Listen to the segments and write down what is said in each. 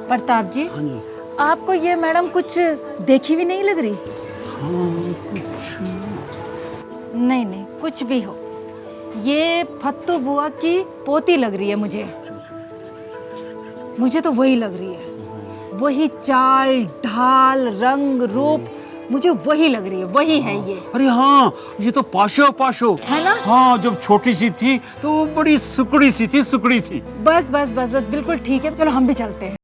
प्रताप जी, हाँ जी। आपको ये मैडम कुछ देखी हुई नहीं लग रही? हाँ कुछ। नहीं नहीं, कुछ भी हो, ये फत्तू बुआ की पोती लग रही है मुझे तो वही लग रही है। वही चाल ढाल रंग रूप, मुझे वही लग रही है, वही है ये। अरे हाँ, ये तो पाशो पाशो है ना? हाँ, जब छोटी सी थी तो वो बड़ी सुकड़ी सी थी, सुकड़ी सी। बस बस बस बस, बिल्कुल ठीक है, चलो हम भी चलते हैं।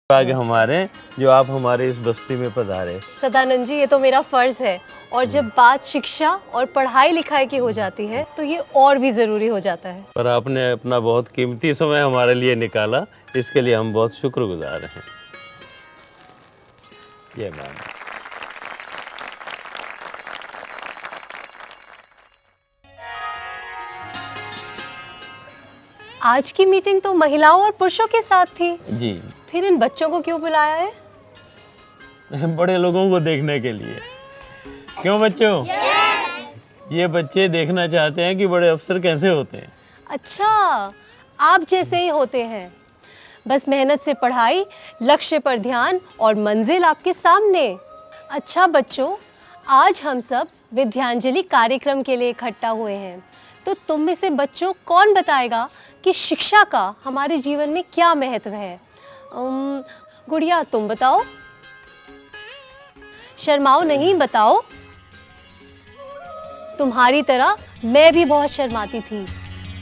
आगे हमारे जो आप हमारे इस बस्ती में पधारे। सदानंद जी, ये तो मेरा फर्ज है, और जब बात शिक्षा और पढ़ाई लिखाई की हो जाती है तो ये और भी ज़रूरी हो जाता है। पर आपने अपना बहुत कीमती समय हमारे लिए निकाला, इसके लिए हम बहुत शुक्रगुजार हैं। ये मैम। आज की मीटिंग तो महिलाओं और पुरुषों के साथ थी, जी। फिर इन बच्चों को क्यों बुलाया है? बड़े लोगों को देखने के लिए। क्यों बच्चों? ये बच्चे देखना चाहते हैं कि बड़े अफसर कैसे होते हैं। अच्छा, आप जैसे ही होते हैं, बस मेहनत से पढ़ाई, लक्ष्य पर ध्यान और मंजिल आपके सामने। अच्छा बच्चों, आज हम सब विद्यांजलि कार्यक्रम के लिए इकट्ठा हुए हैं, तो तुम में से बच्चों कौन बताएगा कि शिक्षा का हमारे जीवन में क्या महत्व है? गुड़िया, तुम बताओ। शर्माओ नहीं, बताओ। तुम्हारी तरह मैं भी बहुत शर्माती थी,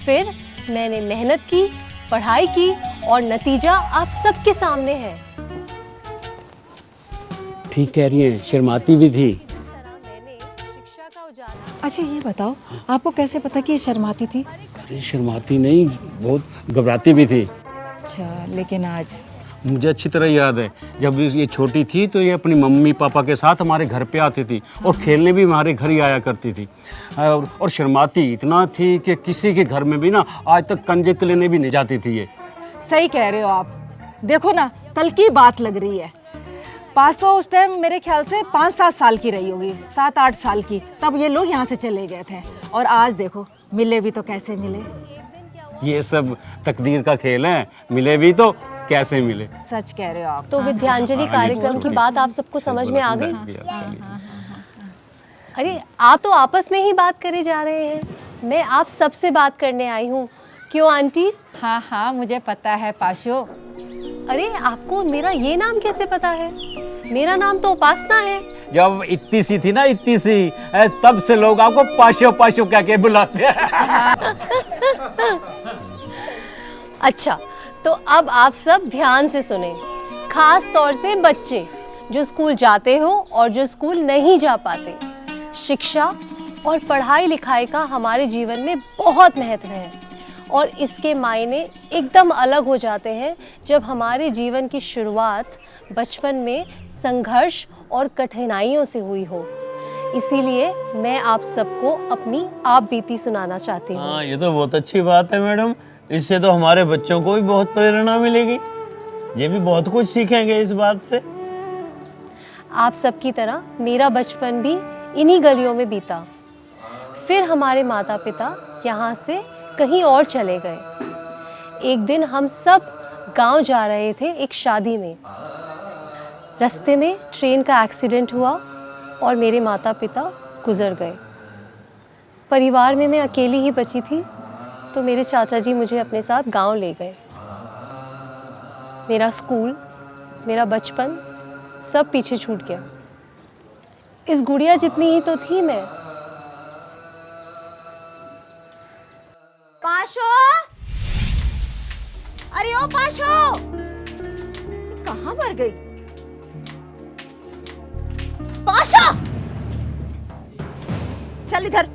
फिर मैंने मेहनत की, पढ़ाई की, और नतीजा आप सबके सामने है। ठीक कह रही हैं, शर्माती भी थी। अच्छा ये बताओ, आपको कैसे पता कि ये शर्माती थी? अरे शर्माती नहीं, बहुत घबराती भी थी। अच्छा, लेकिन आज मुझे अच्छी तरह याद है, जब ये छोटी थी तो ये अपनी मम्मी पापा के साथ हमारे घर पे आती थी और खेलने भी हमारे घर ही आया करती थी। और शर्माती इतना थी कि किसी के घर में भी ना आज तक कंजे के लेने भी नहीं जाती थी ये। सही कह रहे हो आप। देखो ना, कल की बात लग रही है। पासो उस टाइम मेरे ख्याल से 5-7 साल की रही होगी, 7-8 साल की, तब ये लोग यहाँ से चले गए थे। और आज देखो, मिले भी तो कैसे मिले। ये सब तकदीर का खेल है, मिले भी तो कैसे मिले। सच कह रहे हो आप। तो विद्यांजलि कार्यक्रम की बात आप सबको समझ में आ गई? अरे, आप तो आपस में ही बात करे जा रहे हैं, मैं आप सबसे बात करने आई हूँ। क्यों आंटी? हाँ हाँ, मुझे पता है पाशो। अरे, आपको मेरा ये नाम कैसे पता है? मेरा नाम तो उपासना है। जब इतनी सी थी ना, इतनी सी, तब से लोग आपको पाशो पाशो क्या के बुलाते हैं। अच्छा, तो अब आप सब ध्यान से सुने, खास तौर से बच्चे जो स्कूल जाते हो और जो स्कूल नहीं जा पाते। शिक्षा और पढ़ाई लिखाई का हमारे जीवन में बहुत महत्व है, और इसके मायने एकदम अलग हो जाते हैं जब हमारे जीवन की शुरुआत बचपन में संघर्ष और कठिनाइयों से हुई हो। इसीलिए मैं आप सबको अपनी आप बीती सुनाना चाहती हूँ। हाँ, ये तो बहुत अच्छी बात है मैडम, इससे तो हमारे बच्चों को भी बहुत प्रेरणा मिलेगी। ये भी बहुत कुछ सीखेंगे इस बात से। आप सबकी तरह मेरा बचपन भी इन्हीं गलियों में बीता। फिर हमारे माता पिता यहाँ से कहीं और चले गए। एक दिन हम सब गांव जा रहे थे एक शादी में। रास्ते में ट्रेन का एक्सीडेंट हुआ और मेरे माता पिता गुजर गए। परिवार में मैं अकेली ही बची थी, तो मेरे चाचा जी मुझे अपने साथ गांव ले गए। मेरा स्कूल, मेरा बचपन सब पीछे छूट गया। इस गुड़िया जितनी ही तो थी मैं। पाशो, अरे ओ पाशो, कहाँ मर गई? पाशो, चल इधर,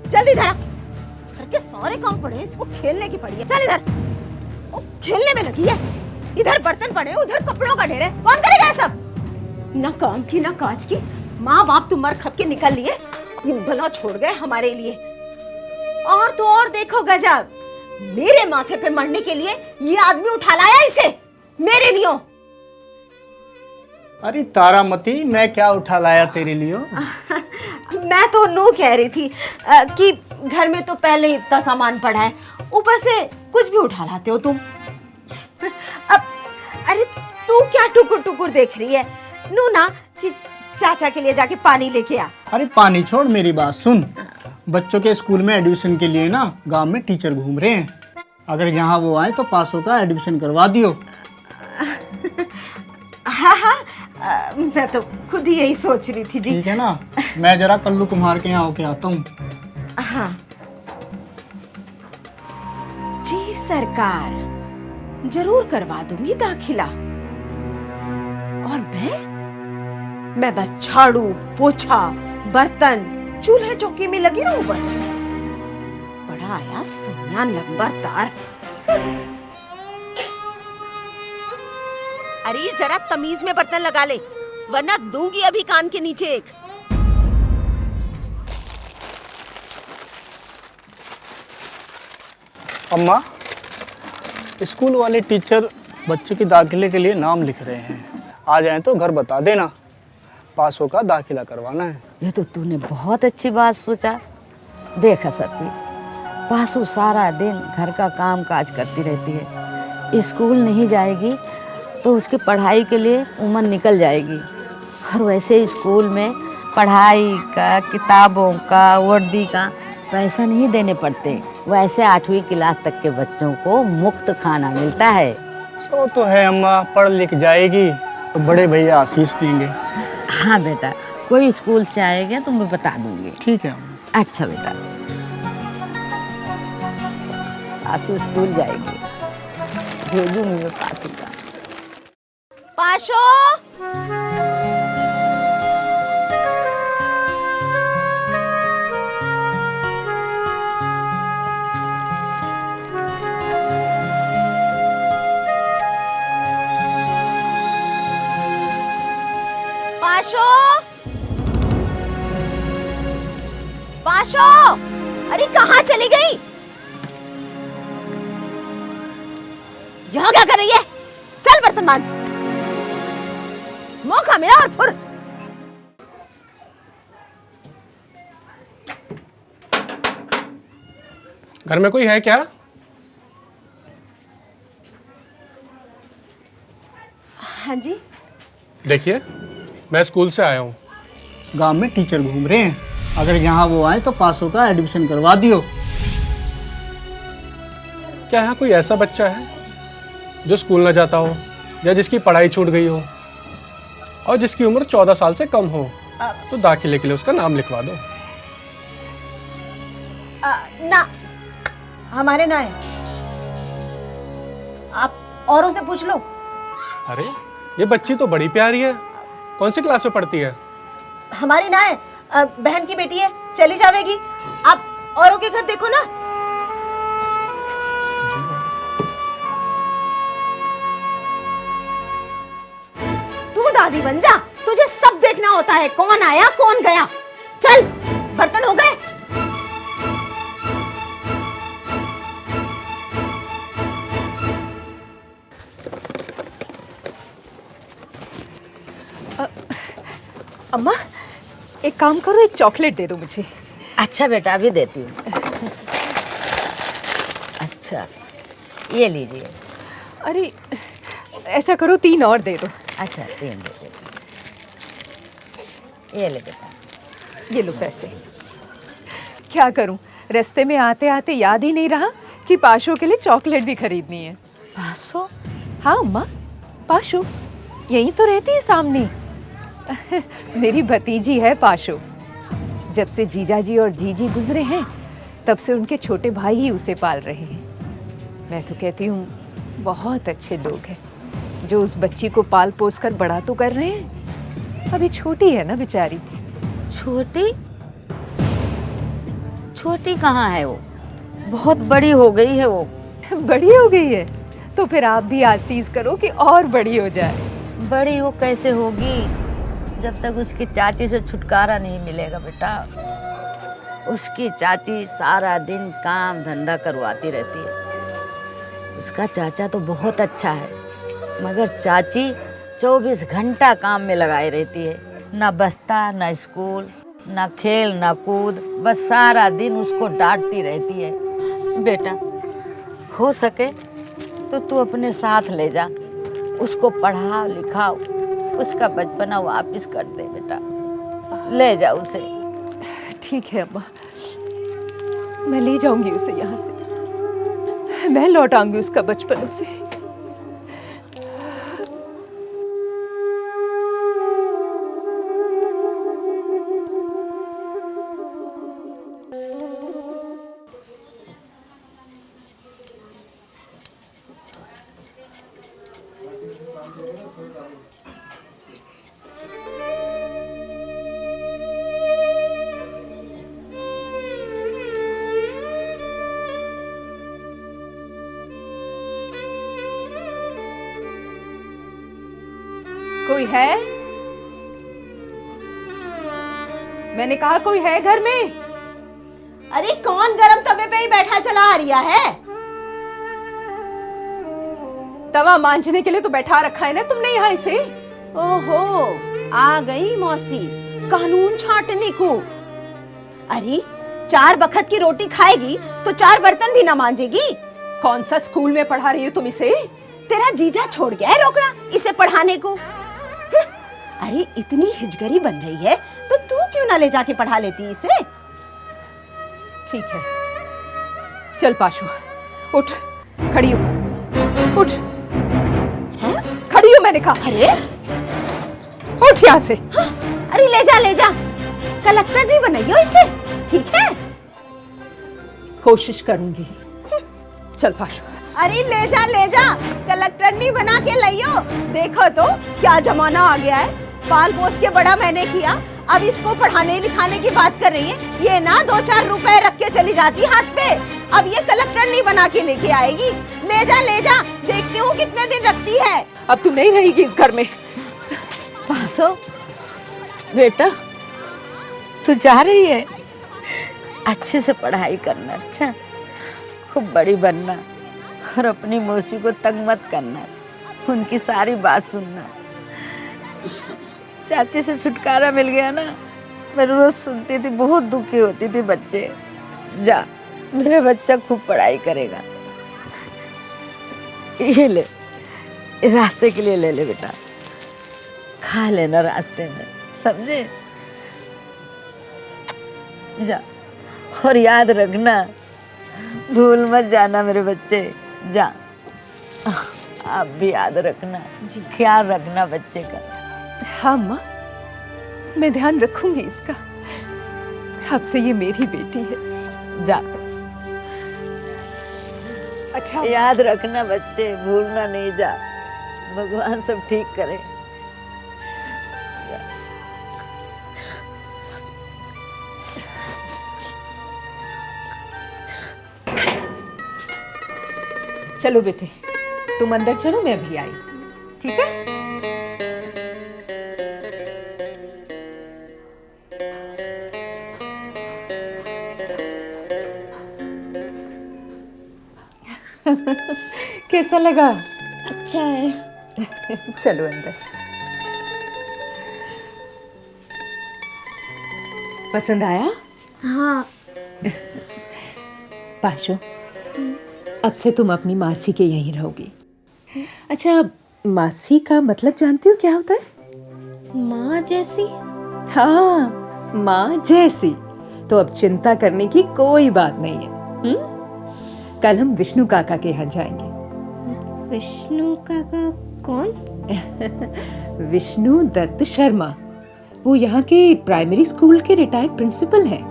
जल्दी इधर आ। घर के सारे काम पड़े हैं, इसको खेलने की पड़ी है। चल इधर। ओ, खेलने में लगी है। इधर बर्तन पड़े, उधर कपड़ों का ढेर है। कौन करेगा ये सब? ना काम की ना काज की। माँ बाप तो मर खप के निकल लिए, ये भला छोड़ गए हमारे लिए। और तो और देखो गजब, मेरे माथे पे मरने के लिए ये आदमी उठा लाया इसे, मेरे लिए। अरे तारामती, मैं क्या उठा लाया तेरे लिए? मैं तो नू कह रही थी कि घर में तो पहले ही इतना सामान पड़ा है, ऊपर से कुछ भी उठा लाते हो तुम। अब अरे तू क्या टुकुर टुकुर देख रही है? नू ना कि चाचा के लिए जाके पानी लेके आ। अरे पानी छोड़, मेरी बात सुन। बच्चों के स्कूल में एडमिशन के लिए ना गांव में टीचर घूम रहे हैं। अगर यहाँ वो आए तो पासों का एडमिशन करवा दियो। हाँ हाँ, मैं तो खुद ही यही सोच रही थी जी। ठीक है ना, मैं जरा कल्लू कुम्हार के यहाँ होके आता हूँ। हाँ जी सरकार, जरूर करवा दूंगी दाखिला। और मैं बस झाड़ू पोछा बर्तन चूल्हे चौकी में लगी रहूं बस। बड़ा आया सन्यान लंबरदार। अरे जरा तमीज में बर्तन लगा ले, वरना दूंगी अभी कान के नीचे एक। अम्मा, स्कूल वाले टीचर बच्चे के दाखिले के लिए नाम लिख रहे हैं। आ जाएं तो घर बता देना, पासों का दाखिला करवाना है। ये तो तूने बहुत अच्छी बात सोचा। देख सफी, पासू सारा दिन घर का काम काज करती रहती है, स्कूल नहीं जाएगी तो उसकी पढ़ाई के लिए उम्र निकल जाएगी। और वैसे स्कूल में पढ़ाई का, किताबों का, वर्दी का पैसा नहीं देने पड़ते। वैसे 8वीं क्लास तक के बच्चों को मुफ्त खाना मिलता है। सो तो है अम्मा, पढ़ लिख जाएगी तो बड़े भैया आशीष देंगे। हाँ बेटा, कोई स्कूल से आएगा तो मैं बता दूंगी। ठीक है अम्मा। अच्छा बेटा, पासू स्कूल जाएगी, भेजूंगी मैं पासू का। पाशो, पाशो, पाशो, अरे कहाँ चली गई? यहाँ क्या कर रही है? चल बर्तन मांज। मौका मिला और फुर। घर में कोई है क्या? हाँ जी। देखिए, मैं स्कूल से आया हूँ। गांव में टीचर घूम रहे हैं, अगर यहाँ वो आए तो पासों का एडमिशन करवा दियो। क्या यहाँ कोई ऐसा बच्चा है जो स्कूल ना जाता हो या जिसकी पढ़ाई छूट गई हो और जिसकी उम्र 14 साल से कम हो, तो दाखिले के लिए उसका नाम लिखवा दो। ना, हमारे ना है। आप औरों से पूछ लो। अरे, ये बच्ची तो बड़ी प्यारी है। कौन सी क्लास में पढ़ती है? हमारी ना है, बहन की बेटी है, चली जावेगी। आप औरों के घर देखो ना। तू दादी बन जा, तुझे सब देखना होता है, कौन आया कौन गया। चल, बर्तन हो गए? अम्मा, एक काम करो, एक चॉकलेट दे दो मुझे। अच्छा बेटा, अभी देती हूँ। अच्छा, ये लीजिए। अरे ऐसा करो, 3 और दे दो। अच्छा, 3 दे देती हूँ। ये ले बेटा। ये लो पैसे। क्या करूं, रास्ते में आते आते याद ही नहीं रहा कि पाशो के लिए चॉकलेट भी खरीदनी है। पासो? हाँ अम्मा, पाशो यहीं तो रहती है सामने। मेरी भतीजी है पाशो। जब से जीजाजी और जीजी गुजरे हैं, तब से उनके छोटे भाई ही उसे पाल रहे हैं। मैं तो कहती हूँ बहुत अच्छे लोग हैं जो उस बच्ची को पाल पोस कर बड़ा तो कर रहे हैं। अभी छोटी है ना बेचारी। छोटी? छोटी कहाँ है वो? बहुत बड़ी हो गई है वो। बड़ी हो गई है तो फिर आप भी आसीज करो कि और बड़ी हो जाए। बड़ी वो कैसे होगी जब तक उसकी चाची से छुटकारा नहीं मिलेगा बेटा। उसकी चाची सारा दिन काम धंधा करवाती रहती है। उसका चाचा तो बहुत अच्छा है, मगर चाची 24 घंटा काम में लगाई रहती है। ना बस्ता, ना स्कूल, ना खेल, ना कूद, बस सारा दिन उसको डांटती रहती है। बेटा हो सके तो तू अपने साथ ले जा, उसको पढ़ा लिखाओ, उसका बचपना वापस कर दे बेटा, ले जा उसे। ठीक है अम्मा, मैं ले जाऊंगी उसे यहाँ से, मैं लौटाऊंगी उसका बचपन उसे। कोई है? मैंने कहा कोई है घर में? अरे कौन गरम तवे पे ही बैठा चला आ रिया है? तवा मांझने के लिए तो बैठा रखा है ना तुमने यहाँ इसे। ओहो, आ गई मौसी कानून छांटने को। अरे 4 बखत की रोटी खाएगी तो 4 बर्तन भी ना मांजेगी। कौन सा स्कूल में पढ़ा रही हो तुम इसे? तेरा जीजा छोड़ गया है रोकड़ा इसे पढ़ाने को। अरे इतनी हिजगरी बन रही है तो तू क्यों ना ले जाके पढ़ा लेती इसे? ठीक है, चल पाशु, उठ, खड़ी हो, उठ। हैं? खड़ी हो मैंने कहा। अरे उठ यहाँ से। हाँ, अरे ले जा ले जा, कलेक्टर नहीं बनाइयो इसे, ठीक है? कोशिश करूंगी। चल पाशु। अरे ले जा, कलेक्टर नहीं बना के लाइयो। देखो तो क्या जमाना आ गया है, पाल पोस के बड़ा मैंने किया, अब इसको पढ़ाने लिखाने की बात कर रही है। ये ना 2-4 रुपए रख के चली जाती हाथ पे, अब ये कलेक्टर नहीं बना के लेके आएगी। ले जा, देखती हूँ कितने दिन रखती है। अब तू नहीं रहेगी इस घर में। पासो बेटा, तू जा रही है? अच्छे से पढ़ाई करना, अच्छा खूब बड़ी बनना, और अपनी मौसी को तंग मत करना, उनकी सारी बात सुनना। चाची से छुटकारा मिल गया ना, मैं रोज सुनती थी, बहुत दुखी होती थी। बच्चे जा, मेरा बच्चा खूब पढ़ाई करेगा। ये ले, रास्ते के लिए ले ले बेटा, खा लेना रास्ते में, समझे? जा, और याद रखना, भूल मत जाना मेरे बच्चे। जा, आप भी याद रखना, ख्याल रखना बच्चे का। हाँ माँ, मैं ध्यान रखूंगी इसका, अब से ये मेरी बेटी है। जा, अच्छा याद रखना बच्चे, भूलना नहीं। जा, भगवान सब ठीक करे। चलो बेटे, तुम अंदर चलो, मैं अभी आई, ठीक है? कैसा लगा? अच्छा है। चलो अंदर। पसंद आया? हाँ। पाशो, अब से तुम अपनी मासी के यहीं रहोगी। अच्छा, मासी का मतलब जानती हो क्या होता है? माँ जैसी? हाँ, माँ जैसी। तो अब चिंता करने की कोई बात नहीं है। कल हम विष्णु काका के यहाँ जाएंगे। विष्णु काका कौन? विष्णु दत्त शर्मा, वो यहाँ के प्राइमरी स्कूल के रिटायर्ड प्रिंसिपल हैं।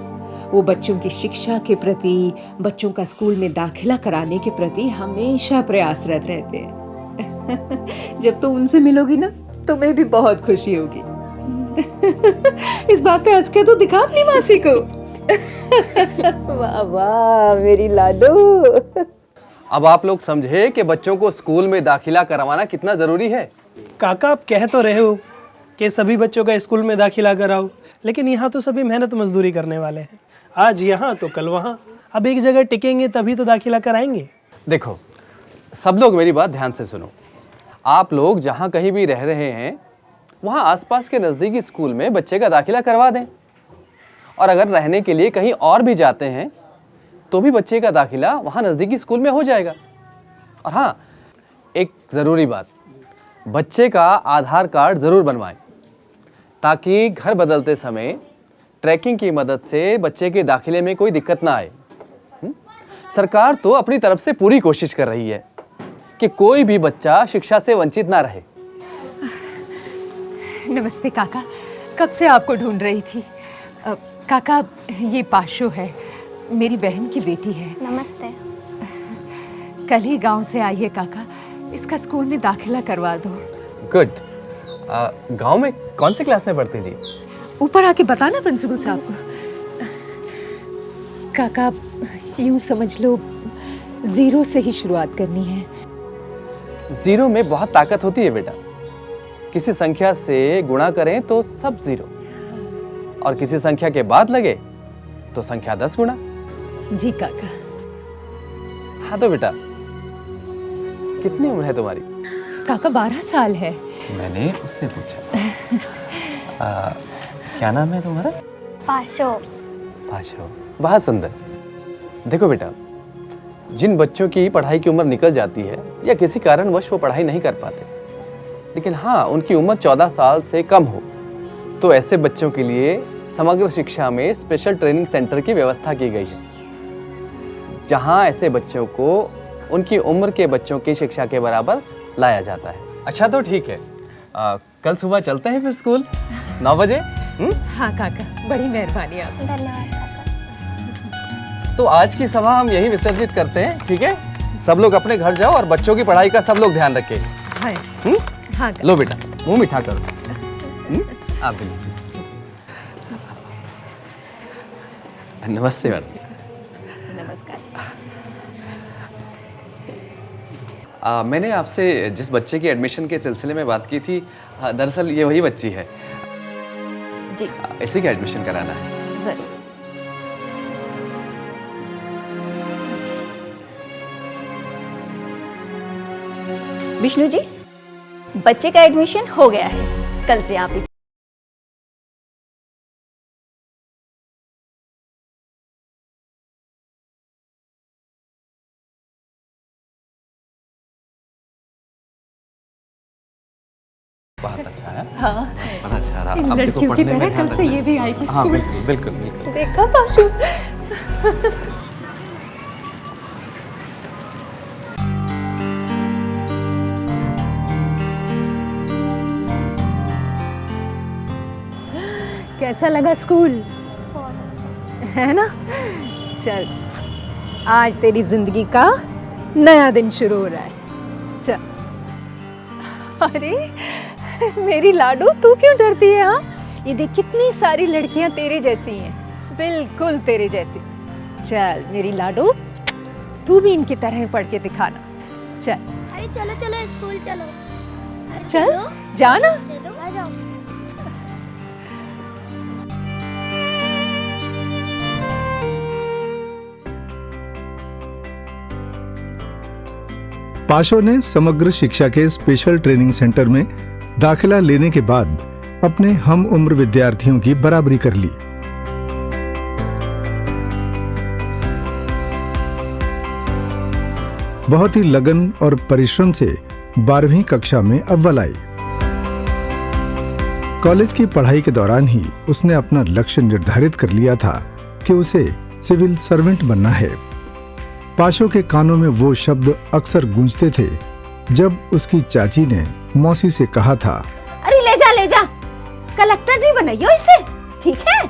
वो बच्चों की शिक्षा के प्रति, बच्चों का स्कूल में दाखिला कराने के प्रति हमेशा प्रयासरत रहते हैं। जब तुम उनसे मिलोगी ना, तुम्हें भी बहुत खुशी होगी। इस बात पे हंस के तो दिखा अपनी मासी को। वाह वाह मेरी लाडो। अब आप लोग समझे कि बच्चों को स्कूल में दाखिला करवाना कितना ज़रूरी है। काका आप कह तो रहे हो कि सभी बच्चों का स्कूल में दाखिला कराओ, लेकिन यहाँ तो सभी मेहनत मजदूरी करने वाले हैं। आज यहाँ तो कल वहाँ, अब एक जगह टिकेंगे तभी तो दाखिला कराएंगे। देखो सब लोग मेरी बात ध्यान से सुनो। आप लोग जहाँ कहीं भी रह रहे हैं वहाँ आसपास के नज़दीकी स्कूल में बच्चे का दाखिला करवा दें, और अगर रहने के लिए कहीं और भी जाते हैं तो भी बच्चे का दाखिला वहाँ नज़दीकी स्कूल में हो जाएगा। और हाँ, एक ज़रूरी बात, बच्चे का आधार कार्ड ज़रूर बनवाएं ताकि घर बदलते समय ट्रैकिंग की मदद से बच्चे के दाखिले में कोई दिक्कत ना आए। सरकार तो अपनी तरफ से पूरी कोशिश कर रही है कि कोई भी बच्चा शिक्षा से वंचित ना रहे। नमस्ते काका, कब से आपको ढूंढ रही थी। काका ये पाशो है, मेरी बहन की बेटी है। नमस्ते। कल ही गांव से आई है काका, इसका स्कूल में दाखिला करवा दो। गुड। गांव में कौन सी क्लास में पढ़ती थी? ऊपर आके बताना प्रिंसिपल साहब को। काका यूं समझ लो, 0 से ही शुरुआत करनी है। 0 में बहुत ताकत होती है बेटा। किसी संख्या से गुणा करें तो सब 0, और किसी संख्या के बाद लगे तो संख्या 10 गुना। जी काका। हाँ तो बेटा, कितनी उम्र है तुम्हारी? काका 12 साल है। मैंने उससे पूछा। क्या नाम है तुम्हारा? पाशो। पाशो, बहुत सुंदर। देखो बेटा, जिन बच्चों की पढ़ाई की उम्र निकल जाती है या किसी कारणवश वो पढ़ाई नहीं कर पाते, लेकिन हाँ उनकी उम्र 14 साल से कम हो, तो ऐसे बच्चों के लिए समग्र शिक्षा में स्पेशल ट्रेनिंग सेंटर की व्यवस्था की गई है, जहाँ ऐसे बच्चों को उनकी उम्र के बच्चों की शिक्षा के बराबर लाया जाता है। अच्छा तो ठीक है, कल सुबह चलते हैं फिर स्कूल 9 बजे। हाँ काका, बड़ी मेहरबानी आप। धन्यवाद। तो आज की सभा हम यही विसर्जित करते हैं, ठीक है? सब लोग अपने घर जाओ और बच्चों की पढ़ाई का सब लोग ध्यान रखें। हाँ, हाँ लो बेटा, मुंह मीठा करो। आप भी लीजिए। नमस्ते मैडम। नमस्कार। मैंने आपसे जिस बच्चे की एडमिशन के सिलसिले में बात की थी, दरअसल ये वही बच्ची है जी। इसी का एडमिशन कराना है। जरूर। विष्णु जी, बच्चे का एडमिशन हो गया है। कल से आप इस बहुत अच्छा है। हाँ, बहुत अच्छा रहा। इन अब देखो लड़कियों की पढ़ने में तरह ध्यान कल से रखना। ये भी आएगी हाँ स्कूल। बिल्कुल बिल्कुल बिल्कुल। देखा पाशु। कैसा लगा स्कूल? है ना? चल, आज तेरी जिंदगी का नया दिन शुरू हो रहा है। चल। अरे मेरी लाडू, तू क्यों डरती है? हाँ, ये देख कितनी सारी लड़कियां तेरे जैसी हैं, बिल्कुल तेरे जैसी। चल मेरी लाडू, तू भी इनकी तरह पढ़ के दिखाना। चल। अरे चलो चलो स्कूल चलो। चल जाना। चलो आ जाओ। पाशो ने समग्र शिक्षा के स्पेशल ट्रेनिंग सेंटर में दाखिला लेने के बाद अपने हम उम्र विद्यार्थियों की बराबरी कर ली। बहुत ही लगन और परिश्रम से 12वीं कक्षा में अव्वल आई। कॉलेज की पढ़ाई के दौरान ही उसने अपना लक्ष्य निर्धारित कर लिया था कि उसे सिविल सर्वेंट बनना है। पाशो के कानों में वो शब्द अक्सर गूंजते थे जब उसकी चाची ने मौसी से कहा था, अरे ले जा, कलेक्टर नहीं बनाइयो इसे, ठीक है?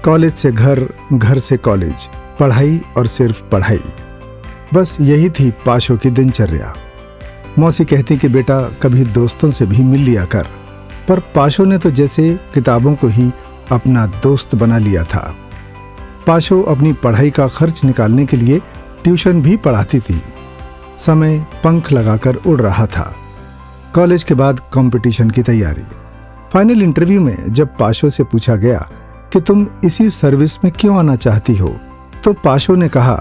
कॉलेज से घर, घर से कॉलेज, पढ़ाई और सिर्फ पढ़ाई, बस यही थी पाशो की दिनचर्या। मौसी कहती कि बेटा कभी दोस्तों से भी मिल लिया कर, पर पाशो ने तो जैसे किताबों को ही अपना दोस्त बना लिया था। पाशो अपनी पढ़ाई का खर्च निकालने के लिए ट्यूशन भी पढ़ाती थी। समय पंख लगाकर उड़ रहा था। कॉलेज के बाद कंपटीशन की तैयारी। फाइनल इंटरव्यू में जब पाशो से पूछा गया कि तुम इसी सर्विस में क्यों आना चाहती हो, तो पाशो ने कहा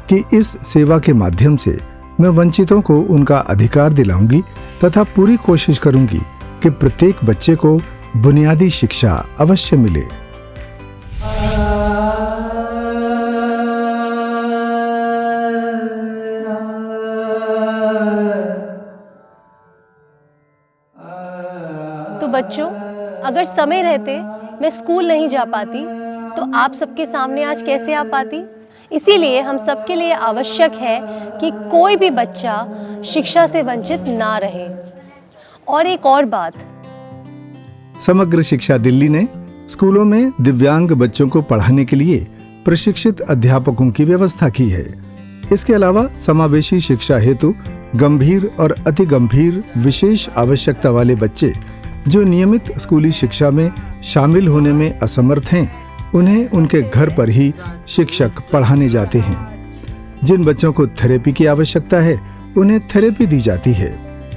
कि इस सेवा के माध्यम से मैं वंचितों को उनका अधिकार दिलाऊंगी तथा पूरी कोशिश करूंगी कि प्रत्येक बच्चे को बुनियादी शिक्षा अवश्य मिले। तो बच्चों, अगर समय रहते मैं स्कूल नहीं जा पाती तो आप सबके सामने आज कैसे आ पाती? इसीलिए हम सबके लिए आवश्यक है कि कोई भी बच्चा शिक्षा से वंचित ना रहे। और एक और बात, समग्र शिक्षा दिल्ली ने स्कूलों में दिव्यांग बच्चों को पढ़ाने के लिए प्रशिक्षित अध्यापकों की व्यवस्था की है। इसके अलावा समावेशी शिक्षा हेतु गंभीर और अति गंभीर विशेष आवश्यकता वाले बच्चे जो नियमित स्कूली शिक्षा में शामिल होने में असमर्थ हैं, उन्हें उनके घर पर ही शिक्षक पढ़ाने जाते हैं। जिन बच्चों को थेरेपी की आवश्यकता है, उन्हें थेरेपी दी जाती है।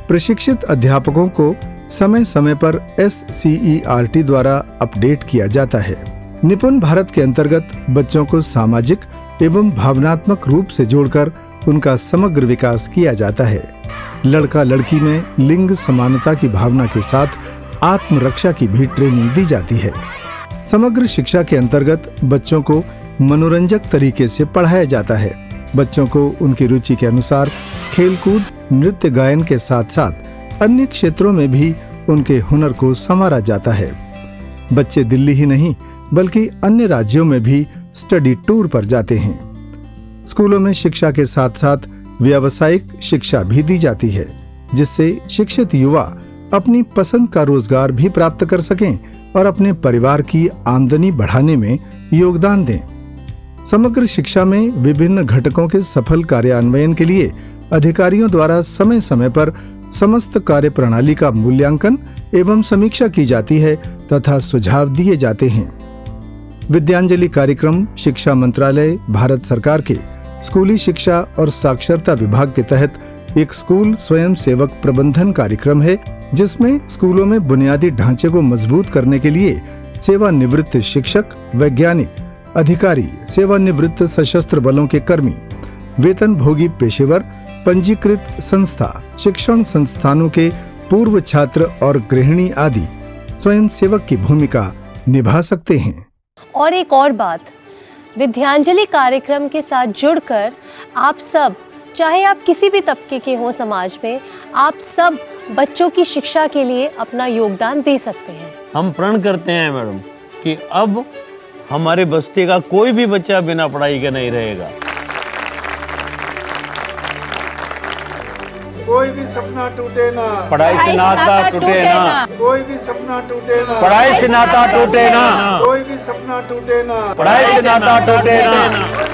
प्रशिक्षित अध्यापकों को समय समय पर SCERT द्वारा अपडेट किया जाता है। निपुण भारत के अंतर्गत बच्चों को सामाजिक एवं भावनात्मक रूप से जोड़कर उनका समग्र विकास किया जाता है। लड़का लड़की में लिंग समानता की भावना के साथ आत्मरक्षा की भी ट्रेनिंग दी जाती है। समग्र शिक्षा के अंतर्गत बच्चों को मनोरंजक तरीके से पढ़ाया जाता है। बच्चों को उनकी रुचि के अनुसार खेलकूद, नृत्य, गायन के साथ साथ अन्य क्षेत्रों में भी उनके हुनर को संवारा जाता है। बच्चे दिल्ली ही नहीं बल्कि अन्य राज्यों में भी स्टडी टूर पर जाते हैं। स्कूलों में शिक्षा के साथ साथ व्यावसायिक शिक्षा भी दी जाती है, जिससे शिक्षित युवा अपनी पसंद का रोजगार भी प्राप्त कर सकें और अपने परिवार की आमदनी बढ़ाने में योगदान दें। समग्र शिक्षा में विभिन्न घटकों के सफल कार्यान्वयन के लिए अधिकारियों द्वारा समय समय पर समस्त कार्य प्रणाली का मूल्यांकन एवं समीक्षा की जाती है तथा सुझाव दिए जाते हैं। विद्यांजलि कार्यक्रम शिक्षा मंत्रालय, भारत सरकार के स्कूली शिक्षा और साक्षरता विभाग के तहत एक स्कूल स्वयं सेवक प्रबंधन कार्यक्रम है, जिसमें स्कूलों में बुनियादी ढांचे को मजबूत करने के लिए सेवानिवृत्त शिक्षक, वैज्ञानिक, अधिकारी, सेवानिवृत्त सशस्त्र बलों के कर्मी, वेतनभोगी पेशेवर, पंजीकृत संस्था, शिक्षण संस्थानों के पूर्व छात्र और गृहिणी आदि स्वयं सेवक की भूमिका निभा सकते हैं। और एक और बात, विद्यांजलि कार्यक्रम के साथ जुड़कर आप सब, चाहे आप किसी भी तबके के हो समाज में, आप सब बच्चों की शिक्षा के लिए अपना योगदान दे सकते हैं। हम प्रण करते हैं मैडम कि अब हमारे बस्ती का कोई भी बच्चा बिना पढ़ाई के नहीं रहेगा। कोई भी सपना टूटे ना, पढ़ाई से नाता टूटे ना, कोई भी सपना टूटे ना, पढ़ाई से नाता टूटे ना, कोई भी सपना टूटे ना, पढ़ाई से नाता टूटे ना।